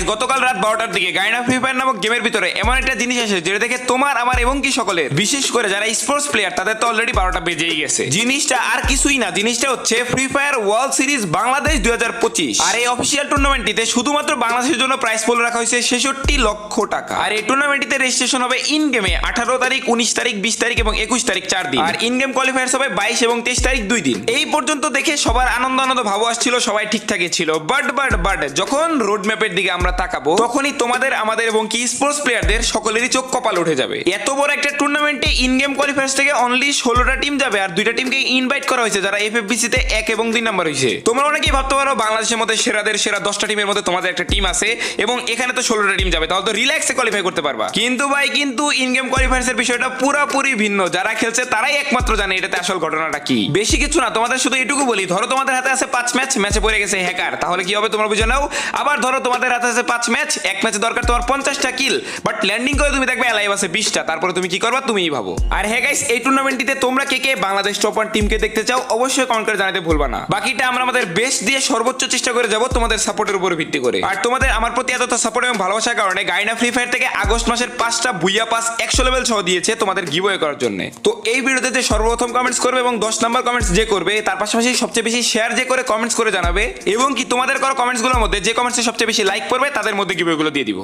Guys গতকাল রাত 12টার দিকে গায়না ফ্রি ফায়ার নামক গেমের ভিতরে এমন একটা জিনিস আসে যেটা দেখে তোমার আমার এবং কি সকলের, বিশেষ করে যারা স্পোর্টস প্লেয়ার তাদের তো অলরেডি 12টা বেজেই গেছে। জিনিসটা আর কিছুই না, জিনিসটা হচ্ছে free fire world series Bangladesh 2025। আর এই অফিসিয়াল টুর্নামেন্টটিতে শুধুমাত্র বাংলাদেশের জন্য প্রাইস পুল রাখা হয়েছে 66 লক্ষ টাকা। আর এই টুর্নামেন্টটিতে রেজিস্ট্রেশন হবে ইন গেমে 18 তারিখ, 19 তারিখ, 20 তারিখ এবং 21 তারিখ 4 দিন। আর ইন গেম কোয়ালিফায়ার্স হবে 22 এবং 23 তারিখ 2 দিন। এই পর্যন্ত দেখে সবার আনন্দ ভাব আসছিল, সবাই ঠিকঠাকই ছিল। বাট যখন রোড ম্যাপের দিকে আমরা তাকাবো তখনই তোমাদের আমাদের এবং কি স্পোর্টস প্লেয়ারদের সকলেরই চোখ কপাল উঠে যাবে। এত বড় একটা টুর্নামেন্টে ইন গেম কোয়ালিফায়ার্স থেকে অনলি 16টা টিম যাবে আর 2টা টিমকে ইনভাইট করা হয়েছে যারা এফএফবিসি তে 1 এবং 2 নাম্বার হয়েছে। তোমরা অনেকেই ভাবতে পারো বাংলাদেশের মধ্যে সেরাদের সেরা 10টা টিমের মধ্যে তোমাদের একটা টিম আছে এবং এখানে তো 16টা টিম যাবে, তাহলে তো রিল্যাক্সে কোয়ালিফাই করতে পারবা। কিন্তু ভাই কিন্তু ইন গেম কোয়ালিফায়ার্স এর বিষয়টা পুরোপুরি ভিন্ন। যারা খেলছে তারাই একমাত্র জানে এটাতে আসল ঘটনাটা কি। বেশি কিছু না, তোমাদের শুধু এটুকু বলি, ধরো তোমাদের হাতে আছে 5 ম্যাচে পড়ে গেছে হ্যাকার, তাহলে কি হবে তোমরা বুঝে নাও। আবার ধরো তোমাদের হাতে আছে 5 ম্যাচ, এক ম্যাচে দরকার তোমার 50টা কিল, বাট ল্যান্ডিং করে তুমি দেখবে এলাইভ আছে 20টা, তারপরে তুমি কি করবা তুমিই ভাবো। আর হ্যাঁ গাইস, এই টুর্নামেন্টটিতে তোমরা কে কে বাংলাদেশ টপ 1 টিমকে দেখতে চাও অবশ্যই কমেন্ট করে জানাতে ভুলবা না। বাকিটা আমরা আমাদের বেস্ট দিয়ে সর্বোচ্চ চেষ্টা করে যাব তোমাদের সাপোর্টের উপর ভিত্তি করে। আর তোমাদের আমার প্রতি এতটা সাপোর্ট এবং ভালোবাসার কারণে গায়না ফ্রি ফায়ার থেকে আগস্ট মাসের 5টা বুইয়া পাস 100 লেভেল সহ দিয়েছে তোমাদের গিভওয়ে করার জন্য। তো এই ভিডিওতে যে সর্বপ্রথম কমেন্টস করবে এবং 10 নাম্বার কমেন্টস যে করবে, তার পাশাপাশি সবচেয়ে বেশি শেয়ার যে করে কমেন্টস করে জানাবে এবং কি তোমাদের করা কমেন্টসগুলোর মধ্যে যে কমেন্টসে সবচেয়ে বেশি লাইক করবে তাদের মধ্যে গিভওয়েগুলো দিয়ে দিব।